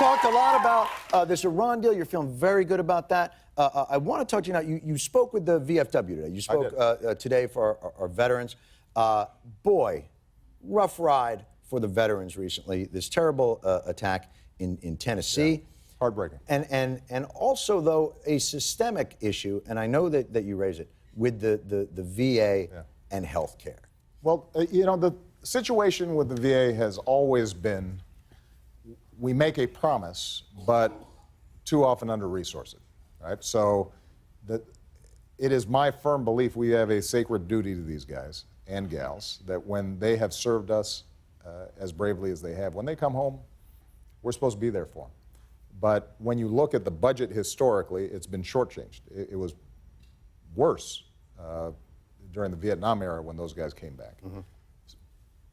talked a lot about this Iran deal. You're feeling very good about that. I want to talk to you now. You spoke with the VFW today. You spoke today for our veterans. Boy, rough ride for the veterans recently. This terrible attack in Tennessee. Yeah. Heartbreaking. And also, though, a systemic issue, and I know that you raise it, with the VA and health care. Well, you know, the situation with the VA has always been, we make a promise, but too often under-resourced, right? So it is my firm belief we have a sacred duty to these guys and gals that when they have served us as bravely as they have, when they come home, we're supposed to be there for them. But when you look at the budget historically, it's been shortchanged. It was worse during the Vietnam era when those guys came back. Mm-hmm.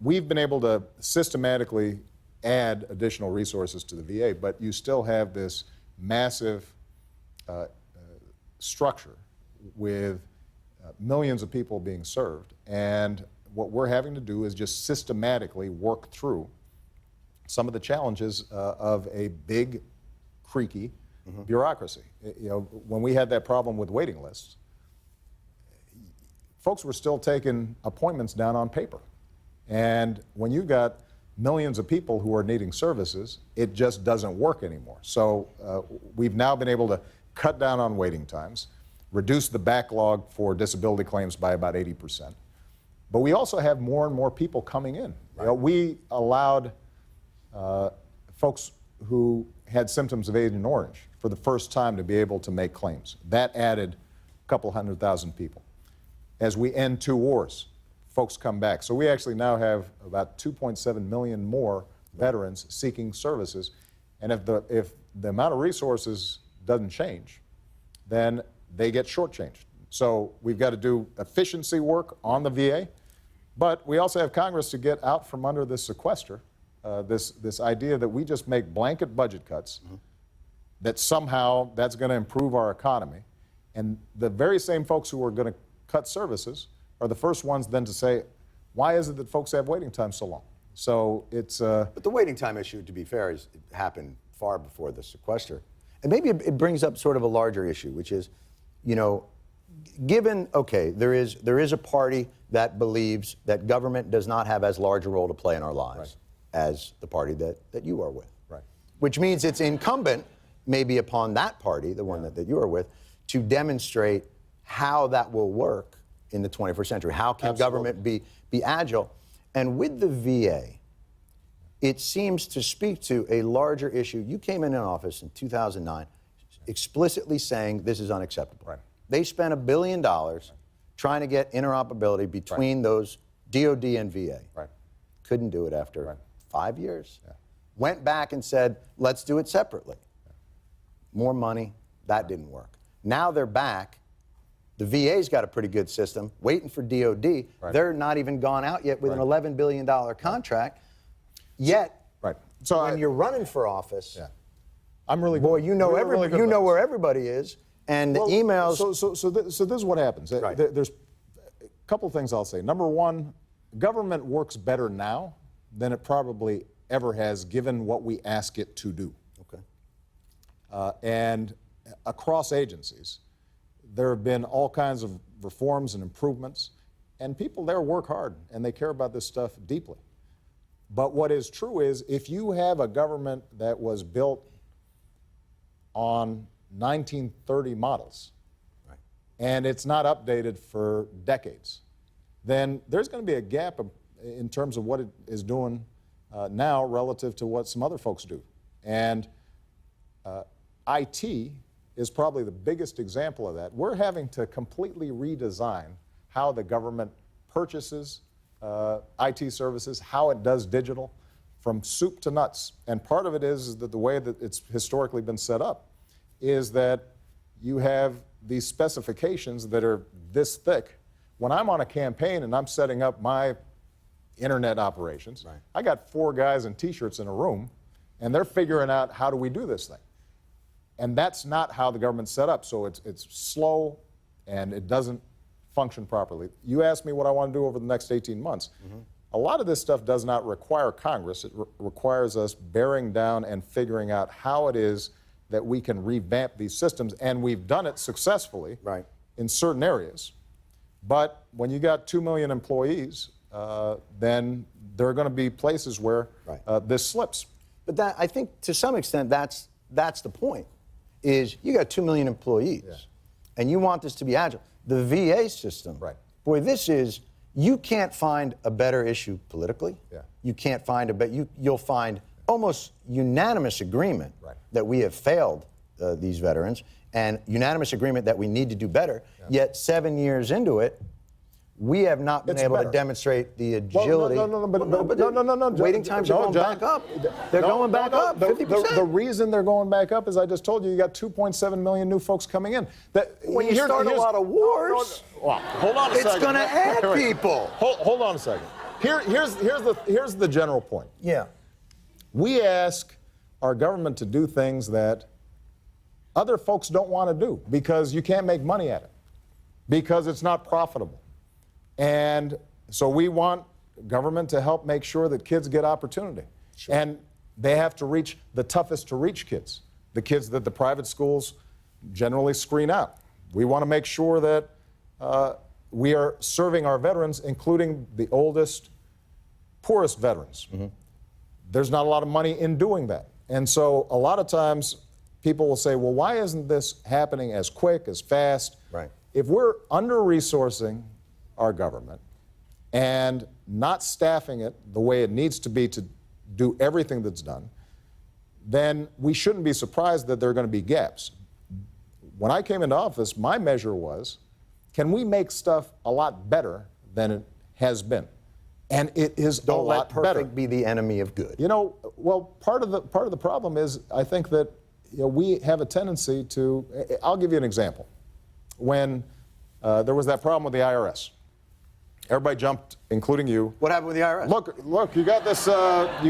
We've been able to systematically add additional resources to the VA, but you still have this massive structure with millions of people being served. And what we're having to do is just systematically work through some of the challenges of a big, creaky bureaucracy. You know, when we had that problem with waiting lists, folks were still taking appointments down on paper. And when you've got millions of people who are needing services, it just doesn't work anymore. So we've now been able to cut down on waiting times, reduce the backlog for disability claims by about 80%. But we also have more and more people coming in. Right. You know, we allowed folks who had symptoms of Agent Orange for the first time to be able to make claims. That added a couple 100,000 people. As we end two wars, folks come back. So we actually now have about 2.7 million more veterans seeking services. And if the amount of resources doesn't change, then they get shortchanged. So we've got to do efficiency work on the VA, but we also have Congress to get out from under this sequester, this idea that we just make blanket budget cuts, that somehow that's going to improve our economy. And the very same folks who are going to cut services are the first ones then to say, why is it that folks have waiting time so long? So it's... But the waiting time issue, to be fair, it happened far before the sequester. And maybe it brings up sort of a larger issue, which is, you know, given, okay, there is a party that believes that government does not have as large a role to play in our lives as the party that you are with. Right. Which means it's incumbent maybe upon that party, the one that you are with, to demonstrate how that will work in the 21st century. How can government be agile? And with the VA, it seems to speak to a larger issue. You came in office in 2009 explicitly saying this is unacceptable. Right. They spent $1 billion trying to get interoperability between those DOD and VA. Right. Couldn't do it after 5 years. Yeah. Went back and said, let's do it separately. Yeah. More money, that didn't work. Now they're back. The VA's got a pretty good system, waiting for DOD. Right. They're not even gone out yet with an $11 billion contract. Yet, so when you're running for office, I'm really boy, you know where everybody is, and the emails. So this is what happens. There's a couple of things I'll say. Number one, government works better now than it probably ever has, given what we ask it to do. Okay. And across agencies, there have been all kinds of reforms and improvements, and people there work hard, and they care about this stuff deeply. But what is true is, if you have a government that was built on 1930 models, and it's not updated for decades, then there's going to be a gap in terms of what it is doing now relative to what some other folks do. And IT is probably the biggest example of that. We're having to completely redesign how the government purchases IT services, how it does digital, from soup to nuts. And part of it is that the way that it's historically been set up is that you have these specifications that are this thick. When I'm on a campaign and I'm setting up my internet operations, I got 4 guys in T-shirts in a room, and they're figuring out, how do we do this thing? And that's not how the government's set up. So it's slow, and it doesn't function properly. You asked me what I want to do over the next 18 months. a lot of this stuff does not require Congress. It requires us bearing down and figuring out how it is that we can revamp these systems, and we've done it successfully in certain areas. But when you got 2 million employees, then there are going to be places where this slips. But that, I think, to some extent, that's the point. Is you got 2 million employees, and you want this to be agile. The VA system, boy, this is, you can't find a better issue politically. You can't find you'll find almost unanimous agreement that we have failed these veterans, and unanimous agreement that we need to do better. Yet 7 years into it, we have not been able to demonstrate the agility. No. Waiting times are going back up. They're going back up 50%. The reason they're going back up is I just told you got 2.7 million new folks coming in. When you start a lot of wars, hold on a second. It's going to add people. Hold on a second. Here's the general point. We ask our government to do things that other folks don't want to do because you can't make money at it, because it's not profitable. And so we want government to help make sure that kids get opportunity. And they have to reach the toughest to reach kids, the kids that the private schools generally screen out. We want to make sure that we are serving our veterans, including the oldest, poorest veterans. There's not a lot of money in doing that. And so a lot of times people will say, well, why isn't this happening as quick, as fast? If we're under-resourcing our government and not staffing it the way it needs to be to do everything that's done, then we shouldn't be surprised that there are going to be gaps. When I came into office, my measure was, can we make stuff a lot better than it has been? And it is a lot better. Don't let perfect be the enemy of good. You know, well, part of the problem is I think that we have a tendency to. I'll give you an example. When there was that problem with the IRS, everybody jumped, including you. What happened with the IRS? Look, you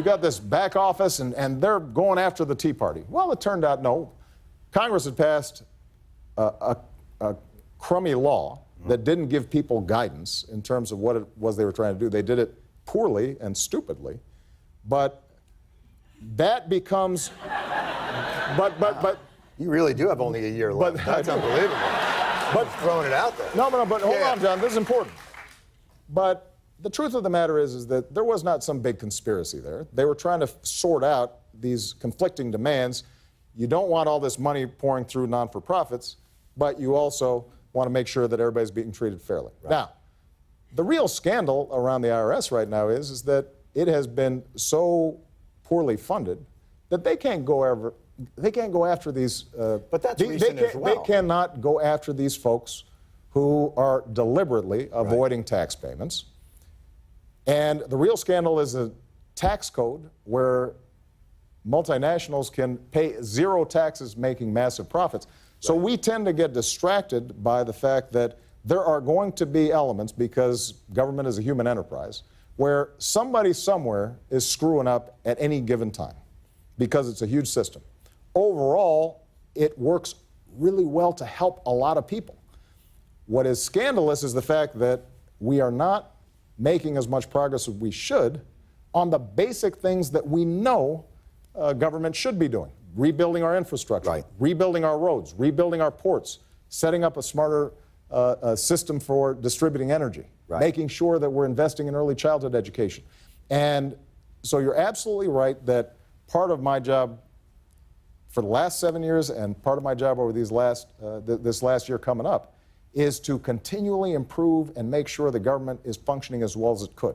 got this back office, and they're going after the Tea Party. Well, it turned out no. Congress had passed a crummy law that didn't give people guidance in terms of what it was they were trying to do. They did it poorly and stupidly, but that becomes. But you really do have only a year left. That's unbelievable. But throwing it out there. No, but hold on, John. This is important. But the truth of the matter is that there was not some big conspiracy there. They were trying to sort out these conflicting demands. You don't want all this money pouring through non-for-profits, but you also want to make sure that everybody's being treated fairly. Now, the real scandal around the IRS right now is that it has been so poorly funded that they can't go after these. But that's recent as well. They cannot go after these folks who are deliberately avoiding tax payments. And the real scandal is a tax code where multinationals can pay zero taxes making massive profits. So we tend to get distracted by the fact that there are going to be elements, because government is a human enterprise, where somebody somewhere is screwing up at any given time because it's a huge system. Overall, it works really well to help a lot of people. What is scandalous is the fact that we are not making as much progress as we should on the basic things that we know government should be doing. Rebuilding our infrastructure, rebuilding our roads, rebuilding our ports, setting up a smarter system for distributing energy, making sure that we're investing in early childhood education. And so you're absolutely right that part of my job for the last 7 years and part of my job over these this last year coming up is to continually improve and make sure the government is functioning as well as it could.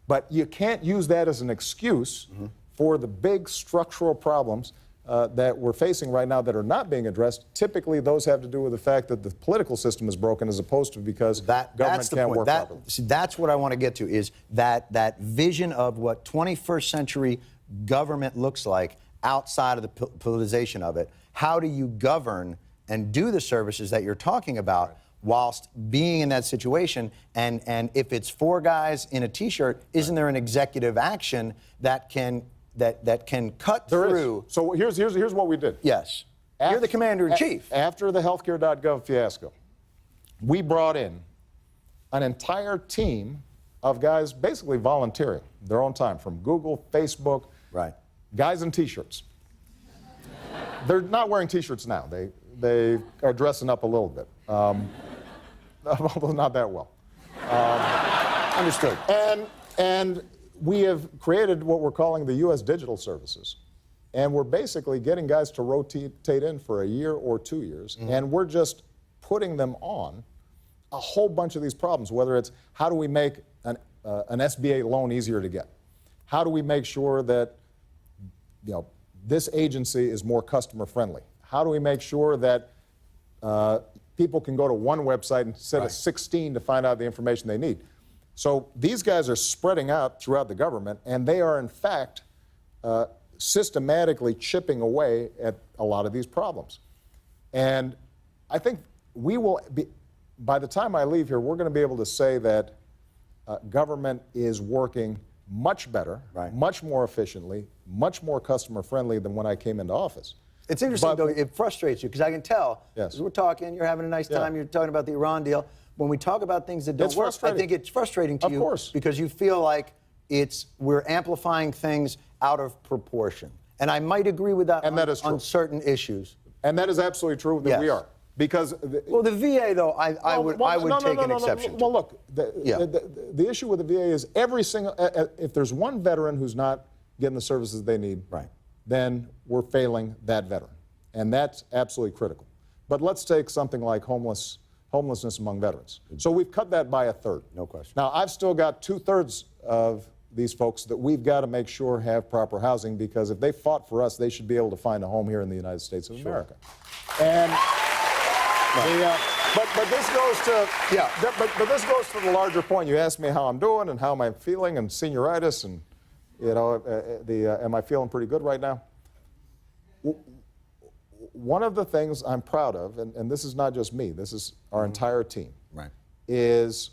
But you can't use that as an excuse for the big structural problems that we're facing right now that are not being addressed. Typically, those have to do with the fact that the political system is broken as opposed to because government can't work properly. See, that's what I want to get to, is that vision of what 21st century government looks like outside of the politicization of it. How do you govern and do the services that you're talking about whilst being in that situation? And if it's four guys in a T-shirt, isn't there an executive action that can cut through? So here's what we did. Yes. You're the commander-in-chief. After the healthcare.gov fiasco, we brought in an entire team of guys basically volunteering their own time from Google, Facebook, Right. guys in T-shirts. They're not wearing T-shirts now. They are dressing up a little bit, although not that well. Understood. And we have created what we're calling the U.S. Digital Services. And we're basically getting guys to rotate in for a year or 2 years. And we're just putting them on a whole bunch of these problems, whether it's how do we make an SBA loan easier to get? How do we make sure that this agency is more customer friendly? How do we make sure that people can go to one website instead of 16 to find out the information they need? So these guys are spreading out throughout the government, and they are, in fact, systematically chipping away at a lot of these problems. And I think we will be, by the time I leave here, we're going to be able to say that government is working much better, much more efficiently, much more customer friendly than when I came into office. It's interesting, though, it frustrates you, because I can tell, as we're talking, you're having a nice time, you're talking about the Iran deal. When we talk about things that don't work, I think it's frustrating to you because you feel like we're amplifying things out of proportion. And I might agree with that, on certain issues. And that is absolutely true that we are. Because well, the VA, though, I would take an exception to. Well, look, the issue with the VA is if there's one veteran who's not getting the services they need, then we're failing that veteran. And that's absolutely critical. But let's take something like homelessness among veterans. So we've cut that by a third. No question. Now, I've still got 2/3 of these folks that we've got to make sure have proper housing, because if they fought for us, they should be able to find a home here in the United States of America. And but this goes to but this goes to the larger point. You asked me how I'm doing and how am I feeling and senioritis and am I feeling pretty good right now? One of the things I'm proud of, and this is not just me, this is our entire team, is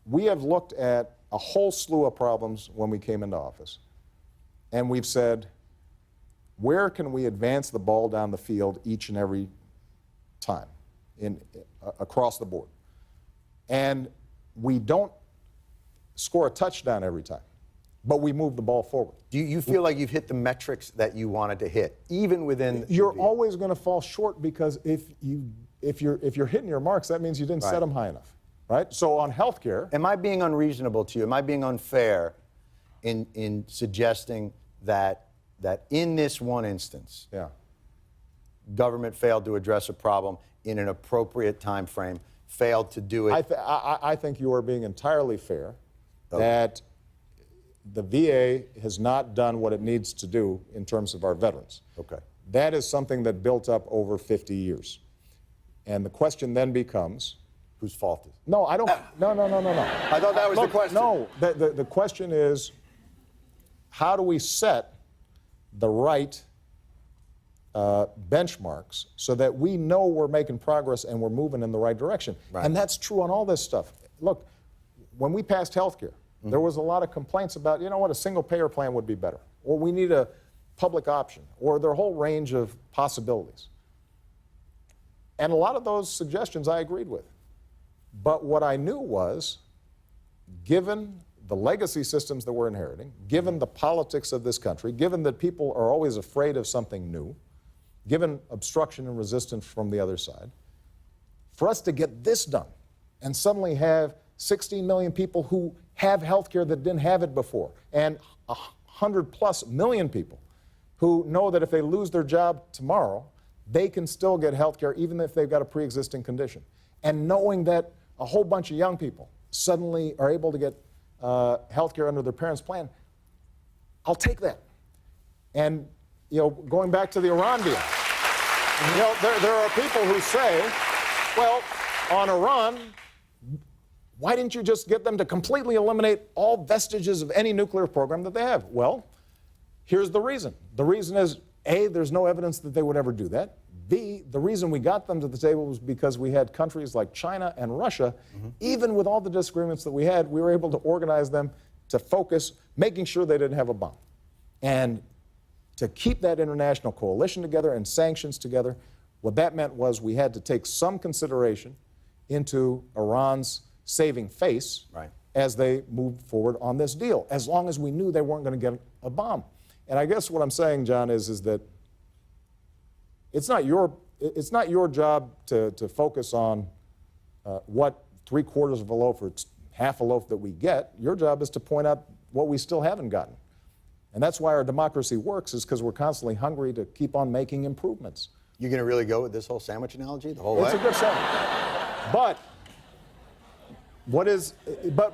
we have looked at a whole slew of problems when we came into office, and we've said, where can we advance the ball down the field each and every time across the board? And we don't score a touchdown every time, but we move the ball forward. Do you feel like you've hit the metrics that you wanted to hit, even within? You're always going to fall short, because if you're hitting your marks, that means you didn't set them high enough, right? So on healthcare, am I being unreasonable to you? Am I being unfair in suggesting that in this one instance, government failed to address a problem in an appropriate time frame, failed to do it? I think you are being entirely fair. That the VA has not done what it needs to do in terms of our veterans. That is something that built up over 50 years. And the question then becomes, whose fault is it? No, I don't. No. I thought that was the question. No, the question is, how do we set the right benchmarks so that we know we're making progress and we're moving in the right direction? And that's true on all this stuff. Look, when we passed health care, there was a lot of complaints about, a single-payer plan would be better, or we need a public option, or their whole range of possibilities. And a lot of those suggestions I agreed with. But what I knew was, given the legacy systems that we're inheriting, given the politics of this country, given that people are always afraid of something new, given obstruction and resistance from the other side, for us to get this done and suddenly have 16 million people who have health care that didn't have it before, and 100+ million people who know that if they lose their job tomorrow, they can still get health care even if they've got a pre-existing condition. And knowing that a whole bunch of young people suddenly are able to get health care under their parents' plan, I'll take that. And going back to the Iran deal, there are people who say, well, on Iran, why didn't you just get them to completely eliminate all vestiges of any nuclear program that they have? Well, here's the reason. The reason is, A, there's no evidence that they would ever do that. B, the reason we got them to the table was because we had countries like China and Russia, even with all the disagreements that we had, we were able to organize them to focus, making sure they didn't have a bomb. And to keep that international coalition together and sanctions together, what that meant was we had to take some consideration into Iran's saving face, as they moved forward on this deal, as long as we knew they weren't going to get a bomb. And I guess what I'm saying, John, is that it's not your job to focus on what 3/4 of a loaf or half a loaf that we get. Your job is to point out what we still haven't gotten. And that's why our democracy works, is because we're constantly hungry to keep on making improvements. You're going to really go with this whole sandwich analogy the whole way? It's a good sandwich. But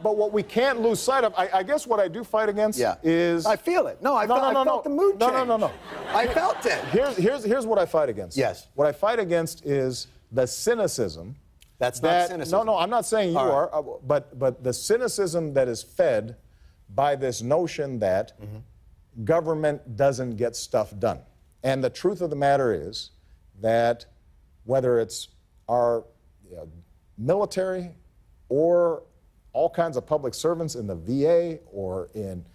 what we can't lose sight of, I guess what I do fight against is... I feel it. No, I felt the mood change. No. I felt it. Here's what I fight against. Yes. What I fight against is the cynicism. That's not cynicism. No, I'm not saying you are, but the cynicism that is fed by this notion that government doesn't get stuff done. And the truth of the matter is that whether it's our military or all kinds of public servants in the VA or in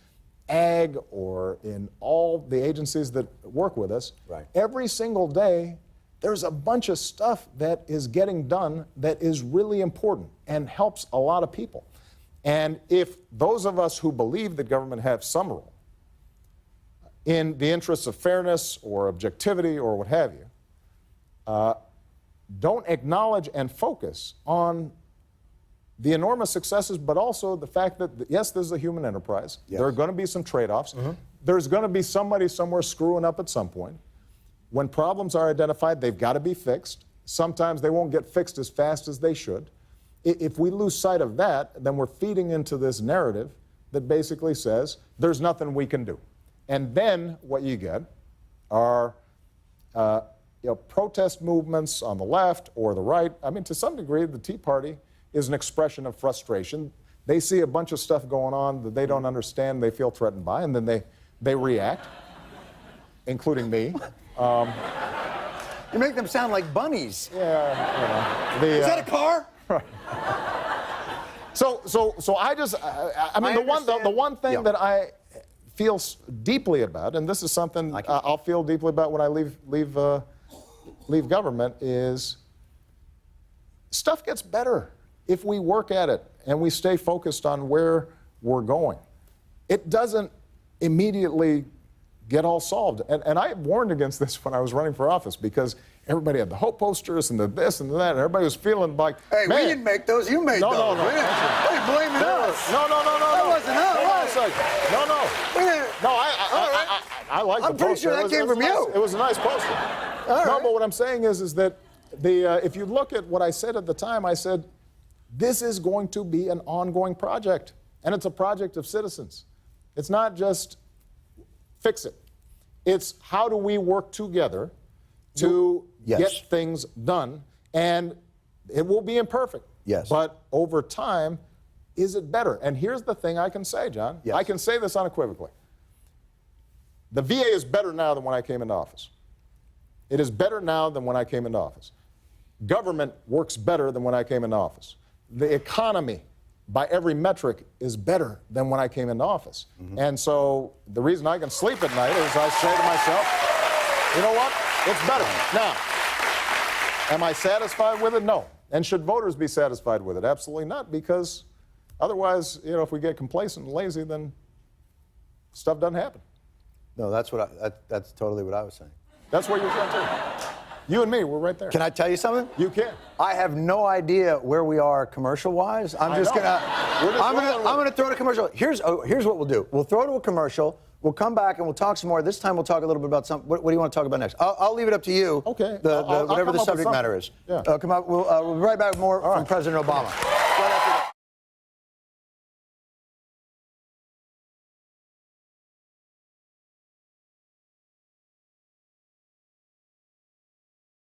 ag or in all the agencies that work with us, every single day there's a bunch of stuff that is getting done that is really important and helps a lot of people. And if those of us who believe that government have some role in the interests of fairness or objectivity or what have you, don't acknowledge and focus on the enormous successes, but also the fact that, yes, this is a human enterprise. Yes. There are going to be some trade-offs. There's going to be somebody somewhere screwing up at some point. When problems are identified, they've got to be fixed. Sometimes they won't get fixed as fast as they should. If we lose sight of that, then we're feeding into this narrative that basically says there's nothing we can do. And then what you get are protest movements on the left or the right. I mean, to some degree, the Tea Party is an expression of frustration. They see a bunch of stuff going on that they don't understand, they feel threatened by, and then they react, including me. You make them sound like bunnies. Yeah, is that a car? So I mean, the one thing that I feel deeply about, and this is something I'll feel deeply about when I leave government, is stuff gets better if we work at it and we stay focused on where we're going. It doesn't immediately get all solved. And I warned against this when I was running for office, because everybody had the hope posters and the this and the that, and everybody was feeling like, hey, man, we didn't make those, you made those. No. Hey, blaming us. No. That wasn't us. No, I like the poster. I'm pretty sure that came from you. It was a nice poster. No, but what I'm saying is that if you look at what I said at the time, I said, this is going to be an ongoing project, and it's a project of citizens. It's not just fix it. It's how do we work together to get things done, and it will be imperfect. Yes. But over time, is it better? And here's the thing I can say, John. Yes. I can say this unequivocally. The VA is better now than when I came into office. It is better now than when I came into office. Government works better than when I came into office. The economy, by every metric, is better than when I came into office. And so the reason I can sleep at night is I say to myself, you know what? It's better. Now, am I satisfied with it? No. And should voters be satisfied with it? Absolutely not, because otherwise, if we get complacent and lazy, then stuff doesn't happen. No, that's totally what I was saying. That's what you're saying too. You and me, we're right there. Can I tell you something? You can. I have no idea where we are commercial-wise. I'm gonna throw to commercial. Here's what we'll do. We'll throw to a commercial. We'll come back and we'll talk some more. This time we'll talk a little bit about what do you want to talk about next? I'll leave it up to you. Okay. Whatever the subject matter is. Yeah. We'll be right back with more from President Obama. Right after that.